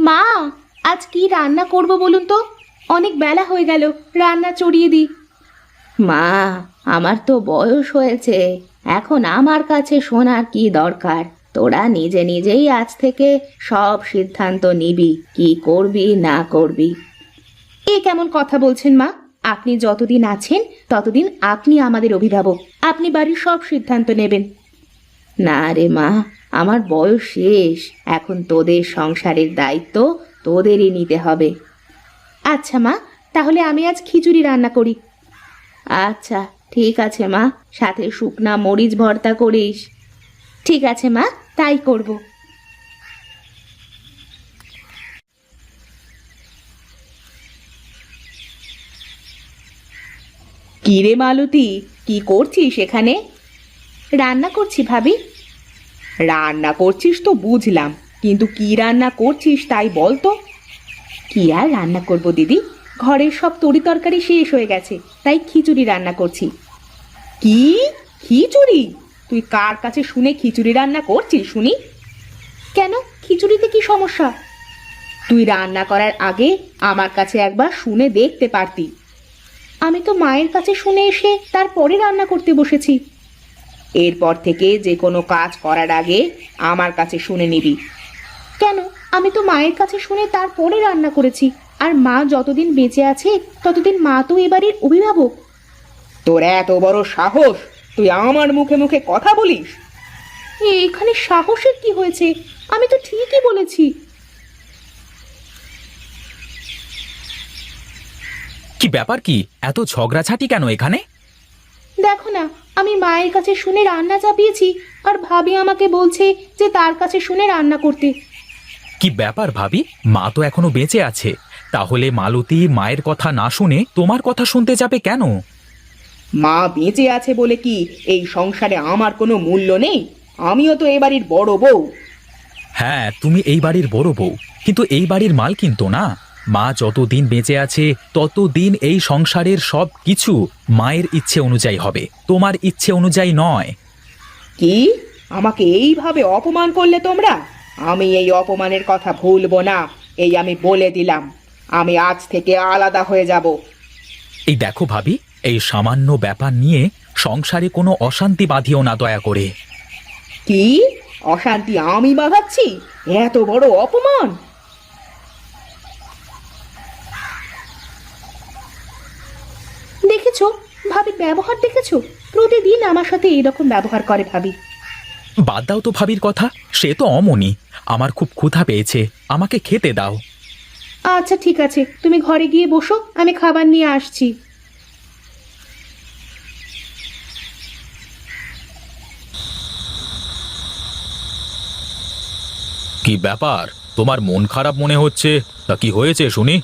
মা, আজ কি রান্না করব বলুন তো? অনেক বেলা হয়ে গেল, রান্না চড়িয়ে দিই। মা, আমার তো বয়স হয়েছে, এখন আমার কাছে শোনার কি দরকার? তোরা নিজে নিজেই আজ থেকে সব সিদ্ধান্ত নিবি, কি করবি না করবি। এ কেমন কথা বলছেন মা? আপনি যতদিন আছেন ততদিন আপনি আমাদের অভিভাবক, আপনি বাড়ির সব সিদ্ধান্ত নেবেন। না রে মা, আমার বয়স শেষ, এখন তোদের সংসারের দায়িত্ব তোদেরই নিতে হবে। আচ্ছা মা, তাহলে আমি আজ খিচুড়ি রান্না করি। আচ্ছা ঠিক আছে মা, সাথে শুকনা মরিচ ভর্তা করিস। ঠিক আছে মা, তাই করব। কি রে মালতী, কি করছিস এখানে? রান্না করছি ভাবি। রান্না করছিস তো বুঝলাম, কিন্তু কি রান্না করছিস তাই বল তো। কি আর রান্না করব দিদি, ঘরের সব তরি তরকারি শেষ হয়ে গেছে, তাই খিচুড়ি রান্না করছি। কি? খিচুড়ি? তুই কার কাছে শুনে খিচুড়ি রান্না করছিস শুনি? কেন, খিচুড়িতে কি সমস্যা? তুই রান্না করার আগে আমার কাছে একবার শুনে দেখতে পারতি। আমি তো মায়ের কাছে শুনে এসে তারপরে রান্না করতে বসেছি। এরপর থেকে যে কোনো কাজ করার আগে আমার কাছে শুনে নিবি। কেন, আমি তো মায়ের কাছে শুনে তারপরে রান্না করেছি, আর মা যতদিন বেঁচে আছে ততদিন মা তো এবারের অভিভাবক। তোর এত বড় সাহস, তুই আমার মুখে মুখে কথা বলিস? এখানে সাহসের কি হয়েছে? আমি তো ঠিকই বলেছি। কি ব্যাপার? কি এত ঝগড়াঝাটি কেন এখানে? দেখো না, আমি মায়ের কাছে শুনে রান্না চাপিয়েছি, আর ভাবি আমাকে বলছে যে তার কাছে শুনে রান্না করতে। কি ব্যাপার ভাবি, মা তো এখনো বেঁচে আছে, তাহলে মালতী মায়ের কথা না শুনে তোমার কথা শুনতে যাবে কেন? মা বেঁচে আছে বলে কি এই সংসারে আমার কোনো মূল্য নেই? আমিও তো এ বাড়ির বড় বউ। হ্যাঁ, তুমি এই বাড়ির বড় বউ, কিন্তু এই বাড়ির মালকিন তো না। মা যতদিন বেঁচে আছে ততদিন এই সংসারের সব কিছু মায়ের ইচ্ছে অনুযায়ী হবে, তোমার ইচ্ছে অনুযায়ী নয়। কি? আমাকে এইভাবে অপমান করলে তোমরা? আমি এই অপমানের কথা ভুলবো না, এই আমি বলে দিলাম। আমি আজ থেকে আলাদা হয়ে যাব। এই দেখো ভাবি, এই সামান্য ব্যাপার নিয়ে সংসারে কোনো অশান্তি বাঁধিও না দয়া করে। কি? অশান্তি আমি বাঁধাচ্ছি? এত বড় অপমান! দেখেছো ভাবির ব্যবহার, দেখেছো? প্রতিদিন আমার সাথে এরকম ব্যবহার করে ভাবি। বাদ দাও তো ভাবির কথা, সে তো অমনি। আমার খুব ক্ষুধা পেয়েছে, আমাকে খেতে দাও। আচ্ছা ঠিক আছে, তুমি ঘরে গিয়ে বসো, আমি খাবার নিয়ে আসছি। কি ব্যাপার, তোমার মন খারাপ মনে হচ্ছে? তা কি হয়েছে শুনি?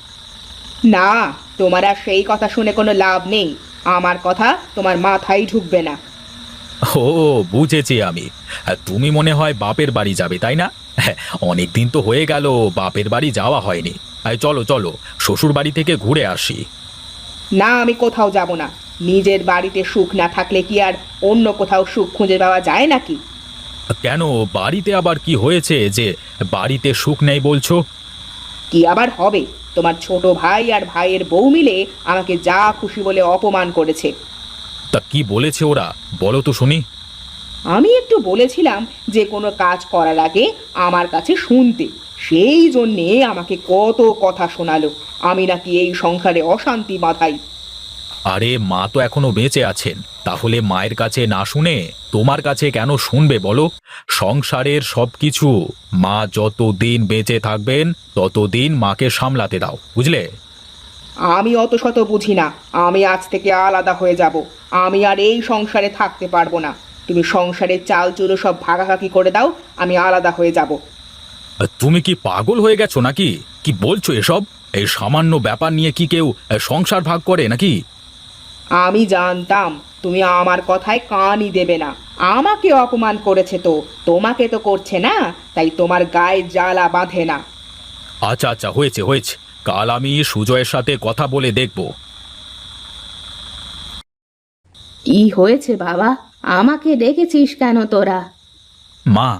না, তোমার আর সেই কথা শুনে কোনো লাভ নেই। আমার কথা তোমার মাথায় ঢুকবে না। ও, বুঝেছি আমি। তুমি মনে হয় বাপের বাড়ি যাবে, তাই না? অনেক দিন তো হয়ে গেল বাপের বাড়ি যাওয়া হয়নি। চলো চলো, শ্বশুর বাড়ি থেকে ঘুরে আসি। না, আমি কোথাও যাব না। নিজের বাড়িতে সুখ না থাকলে কি আর অন্য কোথাও সুখ খুঁজে পাওয়া যায় নাকি? কেন, বাড়িতে আবার কি হয়েছে যে বাড়িতে সুখ নেই বলছো? কি আবার হবে? তোমার ছোট ভাই আর ভাইয়ের বউ মিলে আমাকে যা খুশি বলে অপমান করেছে। তা কি বলেছে ওরা, বলো তো শুনি। আমি একটু বলেছিলাম যে কোনো কাজ করার আগে আমার কাছে শুনতে, সেই জন্যে আমাকে কত কথা শোনালো। আমি নাকি এই সংসারে অশান্তি বাঁধাই। আরে মা তো এখনো বেঁচে আছেন, তাহলে মায়ের কাছে না শুনে তোমার কাছে কেন শুনবে বলো? সংসারের সবকিছু মা যতদিন বেঁচে থাকবেন ততদিন মাকে সামলাতে দাও, বুঝলে? আমি অত শত বুঝি না, আমি আজ থেকে আলাদা হয়ে যাব। আমি আর এই সংসারে থাকতে পারবো না। তুমি সংসারের চাল চুলো সব ভাগাভাগি করে দাও, আমি আলাদা হয়ে যাব। তুমি কি পাগল হয়ে গেছো নাকি? কি বলছো এসব? এই সামান্য ব্যাপার নিয়ে কি কেউ সংসার ভাগ করে নাকি? আমি জানতাম তুমি আমার কথায় কানই দেবে না। আমাকে অপমান করেছে তো, তোমাকে তো করছে না, তাই তোমার গায়ে জ্বালা বাঁধে না। আচ্ছা আচ্ছা, হয়েছে হয়েছে, কাল আমি সুজয়ের সাথে কথা বলে দেখব। কি হয়েছে বাবা, আমাকে ডেকেছিস কেন তোরা? মা,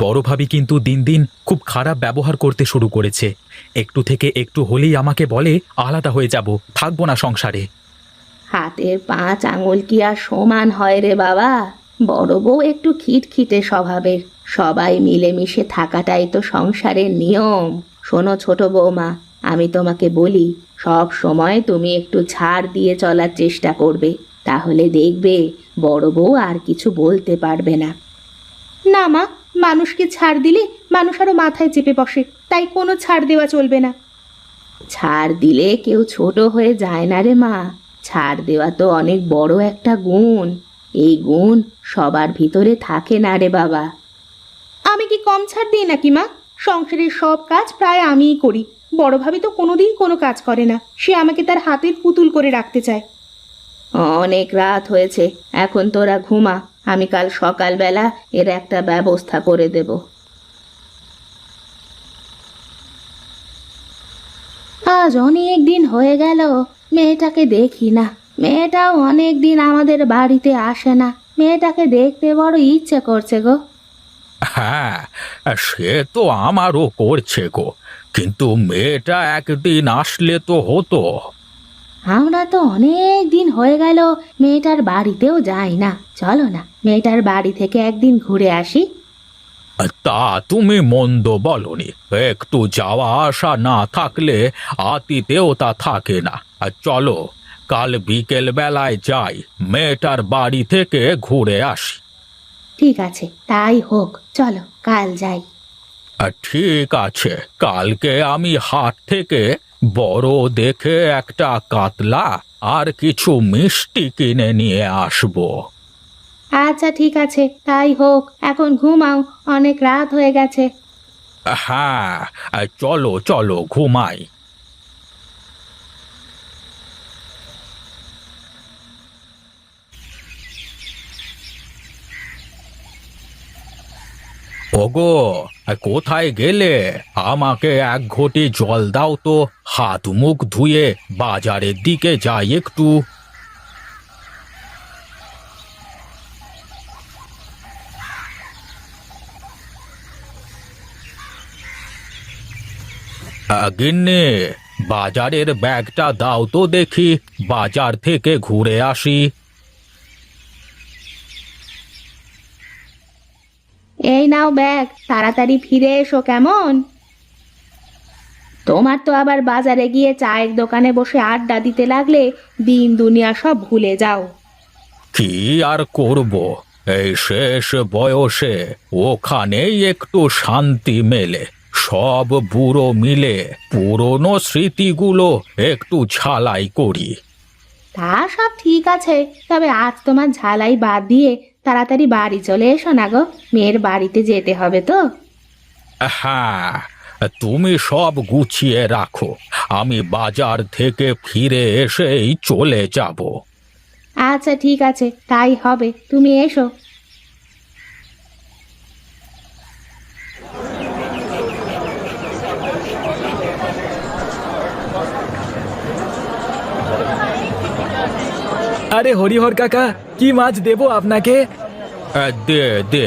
বড় ভাবি কিন্তু দিন দিন খুব খারাপ ব্যবহার করতে শুরু করেছে। একটু থেকে একটু হলেই আমাকে বলে আলাদা হয়ে যাব, থাকবো না সংসারে। হাতের 5 আঙুল কি আর সমান হয় রে বাবা? বড় বউ একটু খিটখিটে স্বভাবের। সবাই মিলেমিশে থাকাটাই তো সংসারের নিয়ম। শোনো ছোট বৌমা, আমি তোমাকে বলি, সব সময় তুমি একটু ছাড় দিয়ে চলার চেষ্টা করবে। তাহলে দেখবে বড় বউ আর কিছু বলতে পারবে না। না মা, মানুষকে ছাড় দিলে মানুষ আরো মাথায় চেপে বসে, তাই কোনো ছাড় দেওয়া চলবে না। ছাড় দিলে কেউ ছোট হয়ে যায় না রে মা। ছাড় দেওয়া তো অনেক বড় একটা গুণ। এই গুণ সবার ভিতরে থাকে না রে বাবা। আমি কি কম ছাড় দিই নাকি মা? সংসারের সব কাজ প্রায় আমিই করি। বড় ভাবি তো কোনোদিন কোনো কাজ করে না, সে আমাকে তার হাতের পুতুল করে রাখতে চায়। অনেক রাত হয়েছে, এখন তোরা ঘুমা। আমি কাল সকালবেলা এর একটা ব্যবস্থা করে দেব। আজ অনেক দিন হয়ে গেল মেয়েটাকে দেখি না। মেয়েটাও অনেক দিন আমাদের বাড়িতে আসে না। মেয়েটাকে দেখতে বড় ইচ্ছে করছে গো। হ্যাঁ, সে তো আমারও করছে গো, কিন্তু মেয়েটা একদিন আসলে তো হতো। আমরা তো অনেক দিন হয়ে গেল মেয়েটার বাড়িতেও যাই না। চলো না, মেয়েটার বাড়ি থেকে একদিন ঘুরে আসি। তা তুমি মন্দ বলনি, একটু যাওয়া আসা না থাকলে আতিতেও তা থাকে না। চলো, কাল বিকেল বেলায় যাই, মেয়েটার বাড়ি থেকে ঘুরে আসি। ঠিক আছে, তাই হোক, চলো কাল যাই। ঠিক আছে, কালকে আমি হাট থেকে বড় দেখে একটা কাতলা আর কিছু মিষ্টি কিনে নিয়ে আসবো। আচ্ছা ঠিক আছে, তাই হোক। এখন ঘুমাও, অনেক রাত হয়ে গেছে। হ্যাঁ, চলো চলো ঘুমাই। ওগো, কোথায় গেলে? আমাকে এক ঘটি জল দাও তো, হাত মুখ ধুয়ে বাজারের দিকে যাই একটু। গিন্নি, বাজারের ব্যাগটা দাও তো দেখি, বাজার থেকে ঘুরে আসি। এই নাও ব্যাগ, তাড়াতাড়ি ফিরে এসো কেমন? তোমার তো আবার বাজারে গিয়ে চায়ের দোকানে বসে আড্ডা দিতে লাগলে দিন দুনিয়া সব ভুলে যাও। কি আর করব, এই শেষ বয়সে ওখানেই একটু শান্তি মেলে। সব বুড়ো মিলে পুরনো স্মৃতিগুলো একটু ঝালাই করি। তা সব ঠিক আছে, তবে আজ তোমার ঝালাই বাদ দিয়ে তাড়াতাড়ি বাড়ি চলে এসো না গো। মেয়ের বাড়িতে যেতে হবে তো। হ্যাঁ, তুমি সব গুছিয়ে রাখো, আমি বাজার থেকে ফিরে এসেই চলে যাব। আচ্ছা ঠিক আছে, তাই হবে, তুমি এসো। আরে হরিহর কাকা, কি মাছ দেবো আপনাকে? দে দে,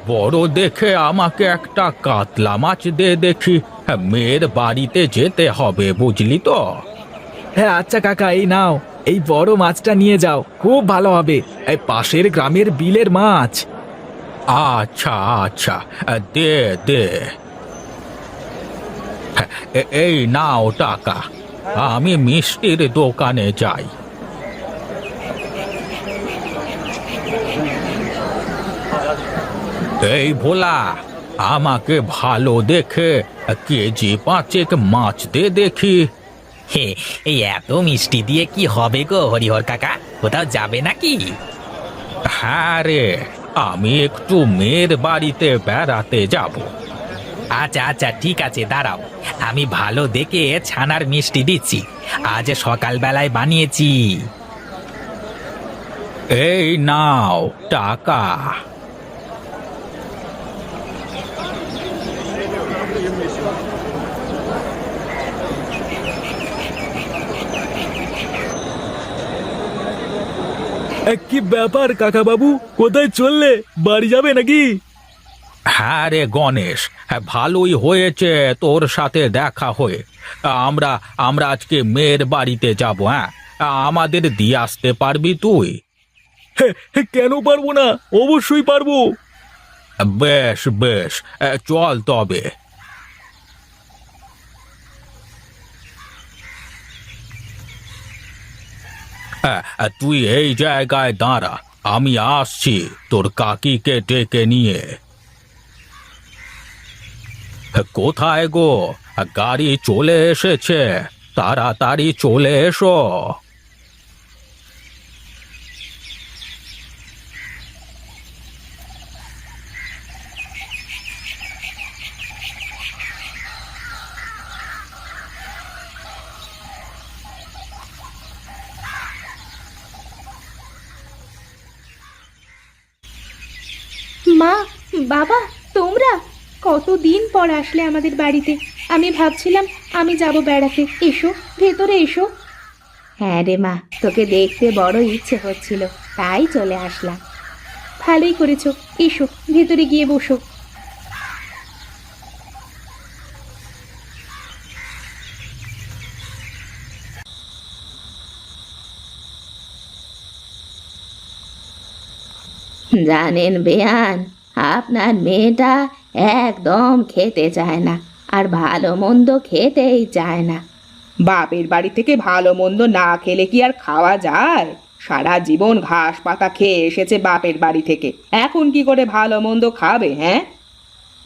বড় দেখে আমাকে একটা কাতলা মাছ দে দেখি। মেয়ের বাড়িতে যেতে হবে, বুঝলি তো। হ্যাঁ আচ্ছা কাকা, এই নাও, এই বড় মাছটা নিয়ে যাও, খুব ভালো হবে। এই পাশের গ্রামের বিলের মাছ। আচ্ছা আচ্ছা, দে দে। এই নাও টাকা, আমি মিষ্টির দোকানে যাই। এই ভোলা, আমাকে ভালো দেখে কেজি 5 মাছ দে দেখি। হে, এই এত মিষ্টি দিয়ে কি হবে গো হরিহর কাকা? কোথাও যাবে নাকি? হ্যাঁ রে, আমি একটু মেয়ের বাড়িতে বেড়াতে যাব। আচ্ছা আচ্ছা ঠিক আছে, দাঁড়াও, আমি ভালো দেখে ছানার মিষ্টি দিচ্ছি, আজ সকালবেলায় বানিয়েছি। এই নাও টাকা। কি ব্যাপার কাকা বাবু, কোথায় চললে? বাড়ি যাবে নাকি? হ্যাঁ রে গণেশ, হ্যাঁ ভালোই হয়েছে তোর সাথে দেখা হয়ে। আমরা আমরা আজকে মেয়ের বাড়িতে যাব। হ্যাঁ, আমাদের দিয়ে আসতে পারবি তুই? কেন পারবো না, অবশ্যই পারবো। বেশ বেশ, চল তবে। তুই এই জায়গায় দাঁড়া, আমি আসছি তোর কাকিকে ডেকে নিয়ে। কোথায় গো? গাড়ি চলে এসেছে, তাড়াতাড়ি চলে এসো। মা, বাবা, তোমরা কতদিন পর আসলে আমাদের বাড়িতে। আমি ভাবছিলাম আমি যাব বেড়াতে। এসো, ভেতরে এসো। হ্যাঁ রে মা, তোকে দেখতে বড় ইচ্ছে হচ্ছিল, তাই চলে আসলাম। ভালোই করেছো, এসো ভেতরে গিয়ে বসো। জানেন বেয়ান, আপনার মেয়েটা একদম খেতে চায় না, আর ভালো মন্দ খেতেই চায় না। বাপের বাড়ি থেকে ভালো মন্দ না খেলে কি আর খাওয়া যায়? সারা জীবন ঘাস পাতা খেয়ে এসেছে বাপের বাড়ি থেকে, এখন কি করে ভালো মন্দ খাবে? হ্যাঁ,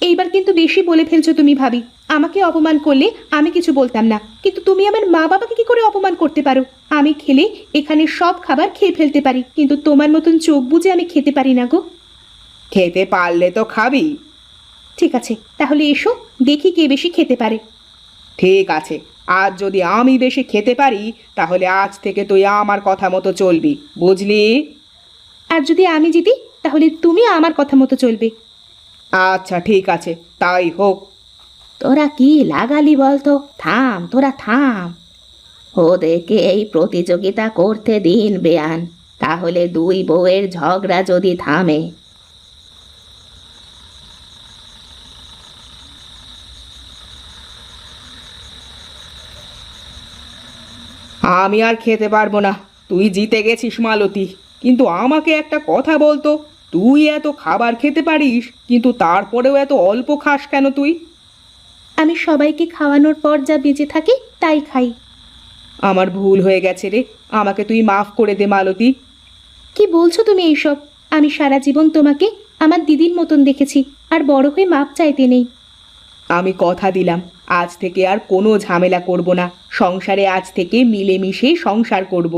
এইবার কিন্তু বেশি বলে ফেলছো তুমি ভাবি। আমাকে অপমান করলে আমি কিছু বলতাম না, কিন্তু তুমি আমার মা বাবাকে কি করে অপমান করতে পারো? আমি খেলে এখানে সব খাবার খেয়ে ফেলতে পারি, কিন্তু তোমার মতন চোখ বুজে আমি খেতে পারি না গো। খেতে পারলে তো খাবি। ঠিক আছে, তাহলে এসো, দেখি কে বেশি খেতে পারে। ঠিক আছে, আজ যদি আমি বেশি খেতে পারি তাহলে আজ থেকে তুই আমার কথা মতো চলবি, বুঝলি? আর যদি আমি জিতি তাহলে তুমি আমার কথা মতো চলবে। আচ্ছা ঠিক আছে, তাই হোক। তোরা কি লাগালি বলতো? থাম, তোরা থাম। ওদেরকে এই প্রতিযোগিতা করতে দিন বেয়ান, তাহলে দুই বউয়ের ঝগড়া যদি থামে। আমি আর খেতে পারবো না, তুই জিতে গেছিস মালতী। কিন্তু আমাকে একটা কথা বলতো, তুই এত খাবার খেতে পারিস কিন্তু তারপরেও এত অল্প খাস কেন তুই? আমি সবাইকে খাওয়ানোর পর যা বেঁচে থাকি তাই খাই। আমার ভুল হয়ে গেছে রে, আমাকে তুই মাফ করে দে মালতী। কি বলছো তুমি এইসব? আমি সারা জীবন তোমাকে আমার দিদির মতন দেখেছি, আর বড় হয়ে মাপ চাইতে নেই। আমি কথা দিলাম, আজ থেকে আর কোনো ঝামেলা করব না, সংসারে আজ থেকে মিলেমিশে সংসার করব।